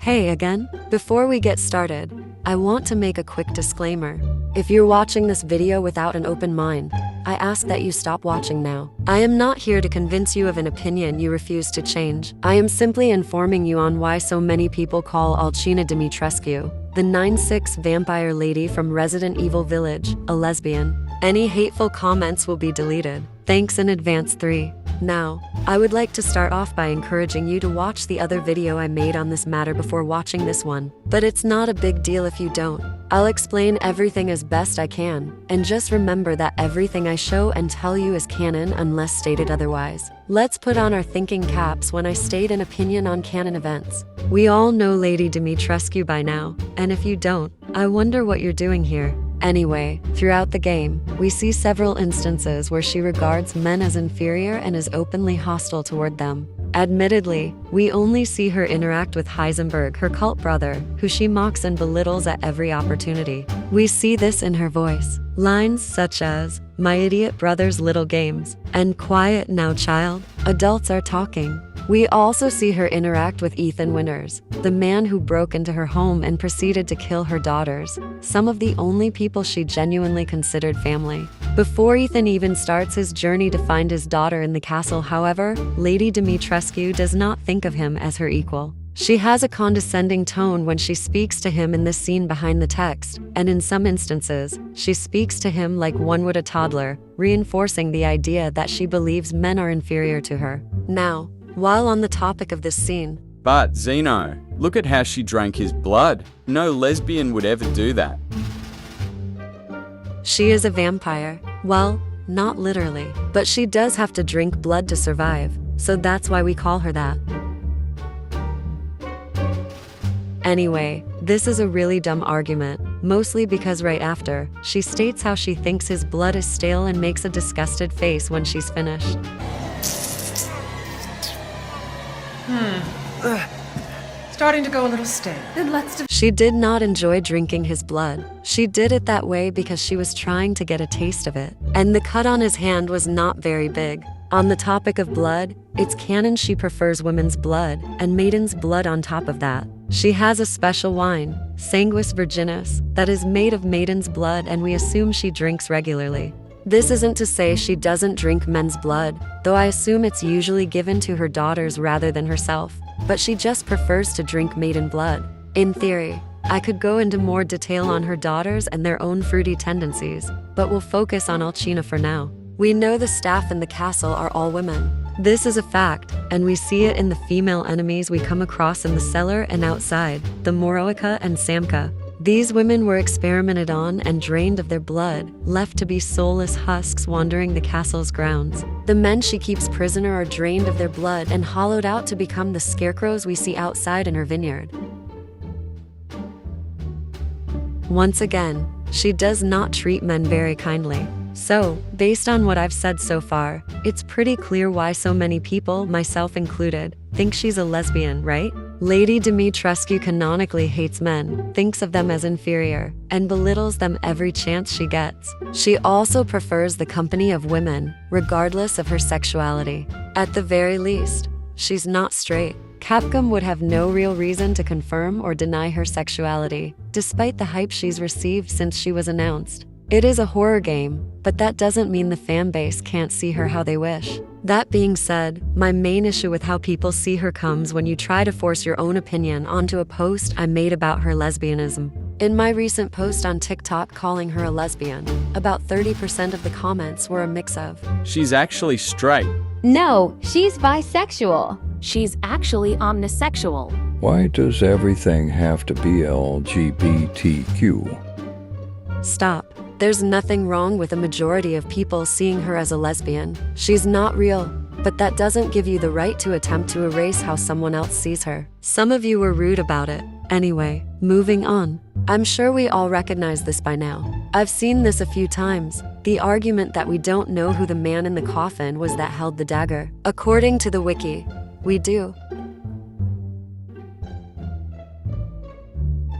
Hey again. Before we get started, I want to make a quick disclaimer. If you're watching this video without an open mind, I ask that you stop watching now. I am not here to convince you of an opinion you refuse to change. I am simply informing you on why so many people call Alcina Dimitrescu, the 9'6" vampire lady from Resident Evil Village, a lesbian. Any hateful comments will be deleted. Thanks in advance. 3. Now, I would like to start off by encouraging you to watch the other video I made on this matter before watching this one. But it's not a big deal if you don't. I'll explain everything as best I can, and just remember that everything I show and tell you is canon unless stated otherwise. Let's put on our thinking caps when I state an opinion on canon events. We all know Lady Dimitrescu by now, and if you don't, I wonder what you're doing here. Anyway, throughout the game, we see several instances where she regards men as inferior and is openly hostile toward them. Admittedly, we only see her interact with Heisenberg, her cult brother, who she mocks and belittles at every opportunity. We see this in her voice. Lines such as, "My idiot brother's little games," and "Quiet now, child. Adults are talking." We also see her interact with Ethan Winters, the man who broke into her home and proceeded to kill her daughters, some of the only people she genuinely considered family. Before Ethan even starts his journey to find his daughter in the castle, however, Lady Dimitrescu does not think of him as her equal. She has a condescending tone when she speaks to him in this scene behind the text, and in some instances, she speaks to him like one would a toddler, reinforcing the idea that she believes men are inferior to her. Now, while on the topic of this scene, But, Zeno, look at how she drank his blood. No lesbian would ever do that. she is a vampire. Well, not literally, but she does have to drink blood to survive, so that's why we call her that. Anyway, this is a really dumb argument, mostly because right after, she states how she thinks his blood is stale and makes a disgusted face when she's finished. Starting to go a little stale. Then let's She did not enjoy drinking his blood. She did it that way because she was trying to get a taste of it. And the cut on his hand was not very big. On the topic of blood, it's canon she prefers women's blood, and maiden's blood on top of that. She has a special wine, Sanguis Virginis, that is made of maiden's blood, and we assume she drinks regularly. This isn't to say she doesn't drink men's blood, though I assume it's usually given to her daughters rather than herself, but she just prefers to drink maiden blood. In theory, I could go into more detail on her daughters and their own fruity tendencies, but we'll focus on Alcina for now. We know the staff in the castle are all women. This is a fact, and we see it in the female enemies we come across in the cellar and outside, the Moroica and Samka. These women were experimented on and drained of their blood, left to be soulless husks wandering the castle's grounds. The men she keeps prisoner are drained of their blood and hollowed out to become the scarecrows we see outside in her vineyard. Once again, she does not treat men very kindly. So, based on what I've said so far, it's pretty clear why so many people, myself included, think she's a lesbian, right? Lady Dimitrescu canonically hates men, thinks of them as inferior, and belittles them every chance she gets. She also prefers the company of women, regardless of her sexuality. At the very least, she's not straight. Capcom would have no real reason to confirm or deny her sexuality, despite the hype she's received since she was announced. It is a horror game, but that doesn't mean the fanbase can't see her how they wish. That being said, my main issue with how people see her comes when you try to force your own opinion onto a post I made about her lesbianism. In my recent post on TikTok calling her a lesbian, about 30% of the comments were a mix of, She's actually straight. No, she's bisexual. She's actually omnisexual. Why does everything have to be LGBTQ? Stop. There's nothing wrong with a majority of people seeing her as a lesbian. She's not real, but that doesn't give you the right to attempt to erase how someone else sees her. Some of you were rude about it. Anyway, moving on. I'm sure we all recognize this by now. I've seen this a few times. The argument that we don't know who the man in the coffin was that held the dagger. According to the wiki, we do.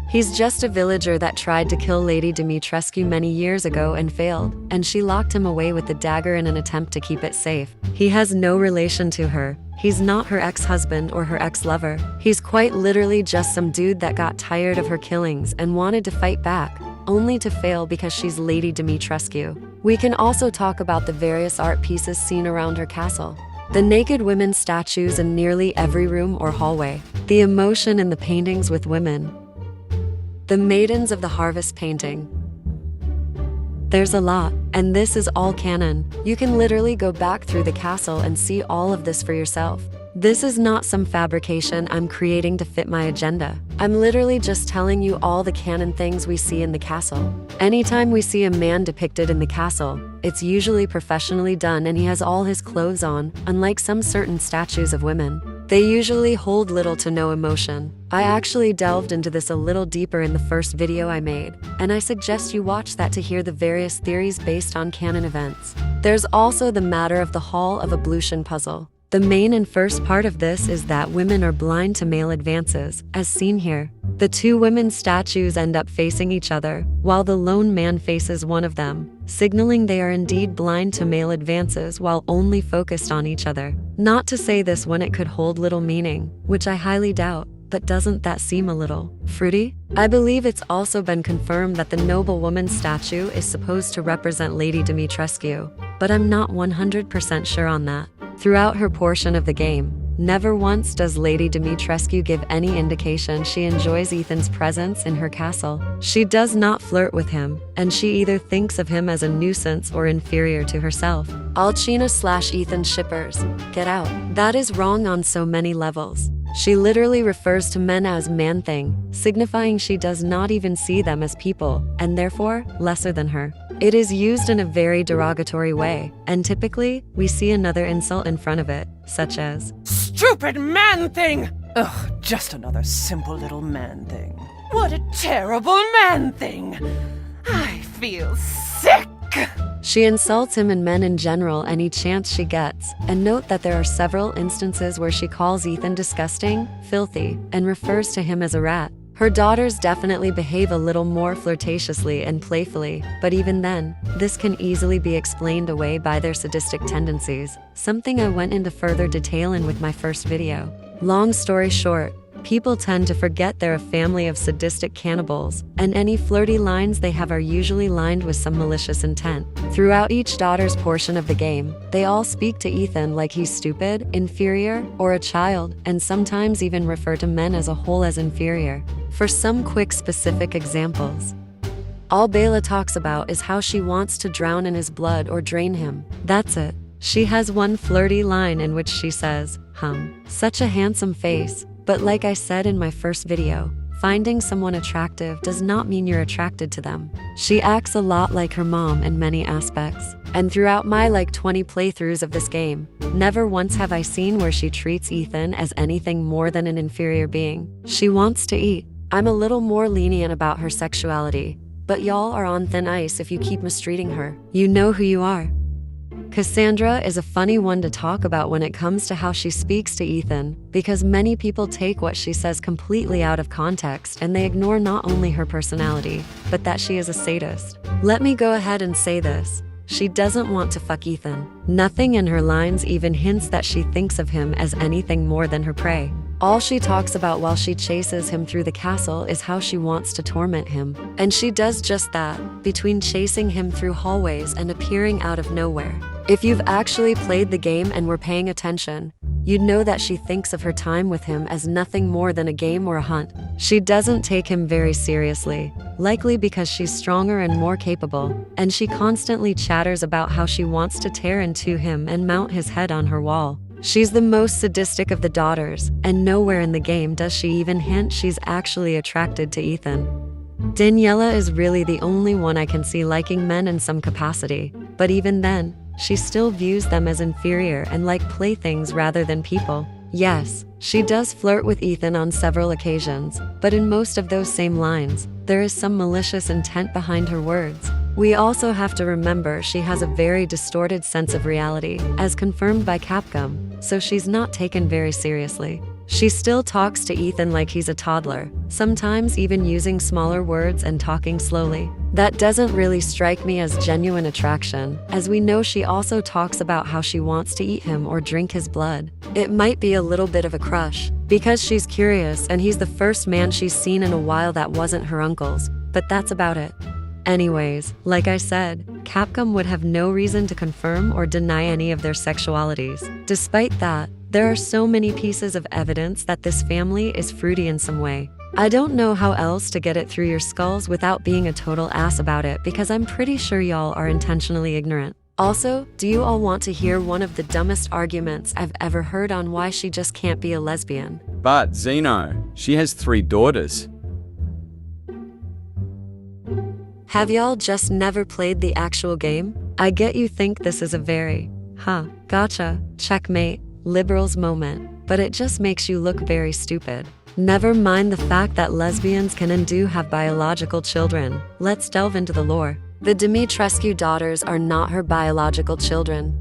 He's just a villager that tried to kill Lady Dimitrescu many years ago and failed, and she locked him away with the dagger in an attempt to keep it safe. He has no relation to her, He's not her ex-husband or her ex-lover. He's quite literally just some dude that got tired of her killings and wanted to fight back, only to fail because she's Lady Dimitrescu. We can also talk about the various art pieces seen around her castle. The naked women statues in nearly every room or hallway. The emotion in the paintings with women. The Maidens of the Harvest painting. There's a lot, and this is all canon. You can literally go back through the castle and see all of this for yourself. This is not some fabrication I'm creating to fit my agenda. I'm literally just telling you all the canon things we see in the castle. Anytime we see a man depicted in the castle, it's usually professionally done and he has all his clothes on, unlike some certain statues of women. They usually hold little to no emotion. I actually delved into this a little deeper in the first video I made, and I suggest you watch that to hear the various theories based on canon events. There's also the matter of the Hall of Ablution puzzle. The main and first part of this is that women are blind to male advances, as seen here. The two women's statues end up facing each other, while the lone man faces one of them, signaling they are indeed blind to male advances while only focused on each other. Not to say this when it could hold little meaning, which I highly doubt, but doesn't that seem a little fruity? I believe it's also been confirmed that the noble woman statue is supposed to represent Lady Dimitrescu, but I'm not 100% sure on that. Throughout her portion of the game, never once does Lady Dimitrescu give any indication she enjoys Ethan's presence in her castle. She does not flirt with him, and she either thinks of him as a nuisance or inferior to herself. Alcina/Ethan shippers, get out. That is wrong on so many levels. She literally refers to men as man-thing, signifying she does not even see them as people, and therefore, lesser than her. It is used in a very derogatory way, and typically, we see another insult in front of it, such as, Stupid man thing! Ugh, just another simple little man thing. What a terrible man thing! I feel sick! She insults him and men in general any chance she gets, and note that there are several instances where she calls Ethan disgusting, filthy, and refers to him as a rat. Her daughters definitely behave a little more flirtatiously and playfully, but even then, this can easily be explained away by their sadistic tendencies, something I went into further detail in with my first video. Long story short, people tend to forget they're a family of sadistic cannibals, and any flirty lines they have are usually lined with some malicious intent. Throughout each daughter's portion of the game, they all speak to Ethan like he's stupid, inferior, or a child, and sometimes even refer to men as a whole as inferior. For some quick specific examples, all Bela talks about is how she wants to drown in his blood or drain him. That's it. She has one flirty line in which she says, such a handsome face. But like I said in my first video, finding someone attractive does not mean you're attracted to them. She acts a lot like her mom in many aspects. And throughout my 20 playthroughs of this game, never once have I seen where she treats Ethan as anything more than an inferior being. She wants to eat. I'm a little more lenient about her sexuality, but y'all are on thin ice if you keep mistreating her. You know who you are. Cassandra is a funny one to talk about when it comes to how she speaks to Ethan, because many people take what she says completely out of context and they ignore not only her personality, but that she is a sadist. Let me go ahead and say this. She doesn't want to fuck Ethan. Nothing in her lines even hints that she thinks of him as anything more than her prey. All she talks about while she chases him through the castle is how she wants to torment him. And she does just that, between chasing him through hallways and appearing out of nowhere. If you've actually played the game and were paying attention, you'd know that she thinks of her time with him as nothing more than a game or a hunt. She doesn't take him very seriously, likely because she's stronger and more capable, and she constantly chatters about how she wants to tear into him and mount his head on her wall. She's the most sadistic of the daughters, and nowhere in the game does she even hint she's actually attracted to Ethan. Daniela is really the only one I can see liking men in some capacity, but even then, she still views them as inferior and like playthings rather than people. Yes, she does flirt with Ethan on several occasions, but in most of those same lines, there is some malicious intent behind her words. We also have to remember she has a very distorted sense of reality, as confirmed by Capcom, so she's not taken very seriously. She still talks to Ethan like he's a toddler, sometimes even using smaller words and talking slowly. That doesn't really strike me as genuine attraction, as we know she also talks about how she wants to eat him or drink his blood. It might be a little bit of a crush, because she's curious and he's the first man she's seen in a while that wasn't her uncle's, but that's about it. Anyways, like I said, Capcom would have no reason to confirm or deny any of their sexualities. Despite that, there are so many pieces of evidence that this family is fruity in some way. I don't know how else to get it through your skulls without being a total ass about it, because I'm pretty sure y'all are intentionally ignorant. Also, do you all want to hear one of the dumbest arguments I've ever heard on why she just can't be a lesbian? But, Zeno, she has 3 daughters. Have y'all just never played the actual game? I get you think this is a very, gotcha, checkmate, liberals moment, but it just makes you look very stupid. Never mind the fact that lesbians can and do have biological children. Let's delve into the lore. The Dimitrescu daughters are not her biological children.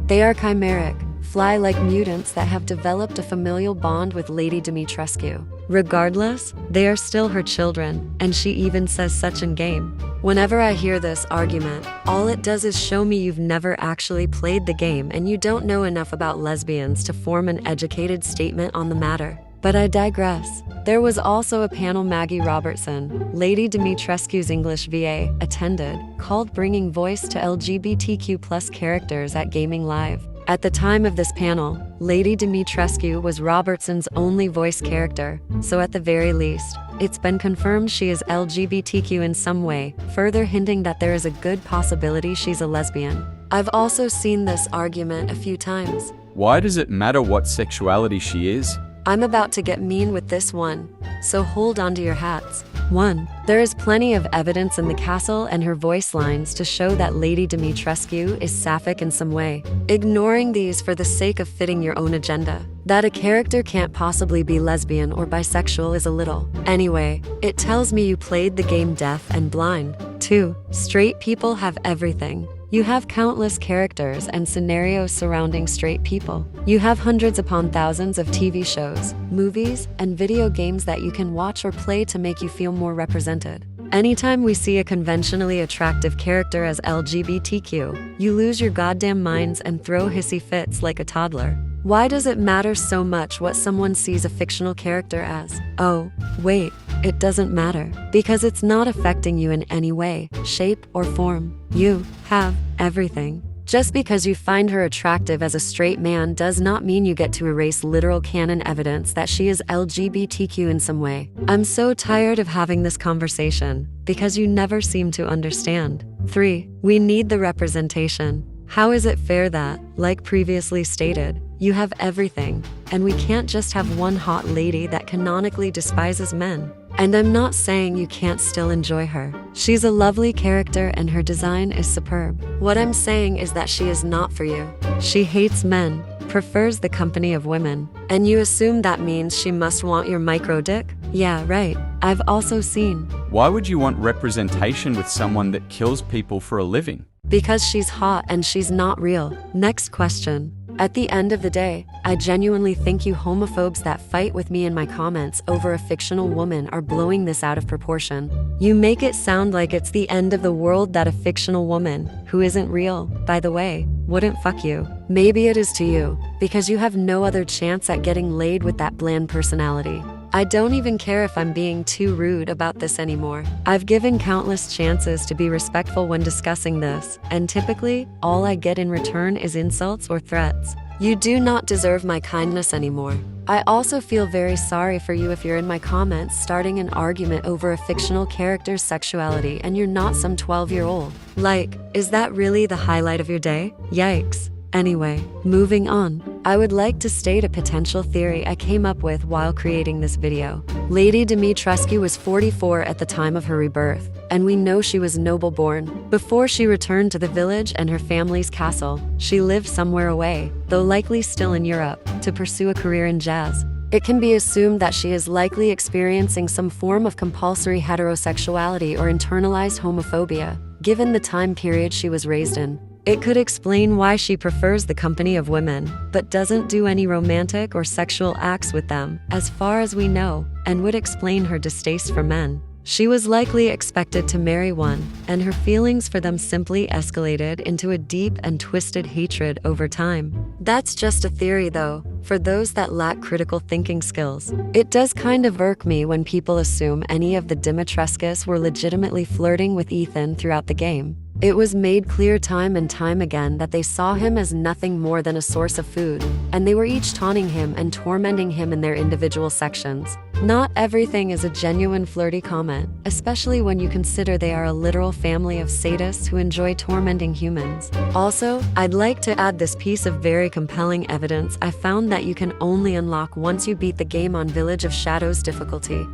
They are chimeric, fly-like mutants that have developed a familial bond with Lady Dimitrescu. Regardless, they are still her children, and she even says such in game. Whenever I hear this argument, all it does is show me you've never actually played the game and you don't know enough about lesbians to form an educated statement on the matter. But I digress. There was also a panel Maggie Robertson, Lady Dimitrescu's English VA, attended, called Bringing Voice to LGBTQ+ Characters at Gaming Live. At the time of this panel, Lady Dimitrescu was Robertson's only voice character, so at the very least, it's been confirmed she is LGBTQ in some way, further hinting that there is a good possibility she's a lesbian. I've also seen this argument a few times. Why does it matter what sexuality she is? I'm about to get mean with this one, so hold on to your hats. 1. There is plenty of evidence in the castle and her voice lines to show that Lady Dimitrescu is sapphic in some way. Ignoring these for the sake of fitting your own agenda. That a character can't possibly be lesbian or bisexual is a little. Anyway, it tells me you played the game deaf and blind. 2. Straight people have everything. You have countless characters and scenarios surrounding straight people. You have hundreds upon thousands of TV shows, movies, and video games that you can watch or play to make you feel more represented. Anytime we see a conventionally attractive character as LGBTQ, you lose your goddamn minds and throw hissy fits like a toddler. Why does it matter so much what someone sees a fictional character as? Oh, wait, it doesn't matter, because it's not affecting you in any way, shape, or form. You have everything. Just because you find her attractive as a straight man does not mean you get to erase literal canon evidence that she is LGBTQ in some way. I'm so tired of having this conversation, because you never seem to understand. 3. We need the representation. How is it fair that, like previously stated, you have everything, and we can't just have one hot lady that canonically despises men? And I'm not saying you can't still enjoy her. She's a lovely character and her design is superb. What I'm saying is that she is not for you. She hates men, prefers the company of women, and you assume that means she must want your micro dick? Yeah, right. I've also seen. Why would you want representation with someone that kills people for a living? Because she's hot and she's not real. Next question. At the end of the day, I genuinely think you homophobes that fight with me in my comments over a fictional woman are blowing this out of proportion. You make it sound like it's the end of the world that a fictional woman, who isn't real, by the way, wouldn't fuck you. Maybe it is to you, because you have no other chance at getting laid with that bland personality. I don't even care if I'm being too rude about this anymore. I've given countless chances to be respectful when discussing this, and typically, all I get in return is insults or threats. You do not deserve my kindness anymore. I also feel very sorry for you if you're in my comments starting an argument over a fictional character's sexuality and you're not some 12-year-old. Like, is that really the highlight of your day? Yikes. Anyway, moving on. I would like to state a potential theory I came up with while creating this video. Lady Dimitrescu was 44 at the time of her rebirth, and we know she was noble-born. Before she returned to the village and her family's castle, she lived somewhere away, though likely still in Europe, to pursue a career in jazz. It can be assumed that she is likely experiencing some form of compulsory heterosexuality or internalized homophobia, given the time period she was raised in. It could explain why she prefers the company of women, but doesn't do any romantic or sexual acts with them, as far as we know, and would explain her distaste for men. She was likely expected to marry one, and her feelings for them simply escalated into a deep and twisted hatred over time. That's just a theory though, for those that lack critical thinking skills. It does kind of irk me when people assume any of the Dimitrescus were legitimately flirting with Ethan throughout the game. It was made clear time and time again that they saw him as nothing more than a source of food, and they were each taunting him and tormenting him in their individual sections. Not everything is a genuine flirty comment, especially when you consider they are a literal family of sadists who enjoy tormenting humans. Also, I'd like to add this piece of very compelling evidence I found that you can only unlock once you beat the game on Village of Shadows difficulty.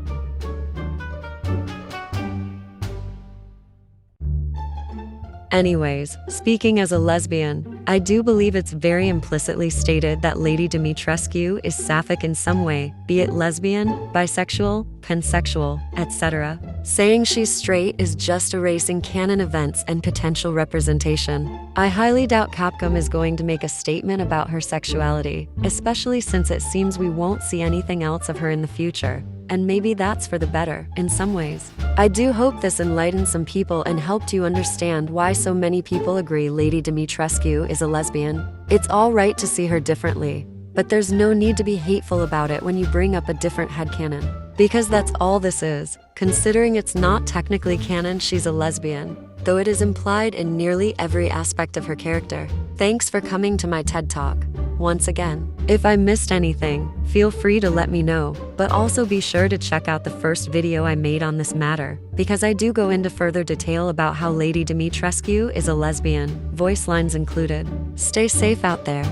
Anyways, speaking as a lesbian, I do believe it's very implicitly stated that Lady Dimitrescu is sapphic in some way, be it lesbian, bisexual, pansexual, etc. Saying she's straight is just erasing canon events and potential representation. I highly doubt Capcom is going to make a statement about her sexuality, especially since it seems we won't see anything else of her in the future. And maybe that's for the better, in some ways. I do hope this enlightened some people and helped you understand why so many people agree Lady Dimitrescu is a lesbian. It's all right to see her differently, but there's no need to be hateful about it when you bring up a different headcanon. Because that's all this is, considering it's not technically canon she's a lesbian, though it is implied in nearly every aspect of her character. Thanks for coming to my TED Talk. Once again, if I missed anything, feel free to let me know, but also be sure to check out the first video I made on this matter, because I do go into further detail about how Lady Dimitrescu is a lesbian, voice lines included. Stay safe out there.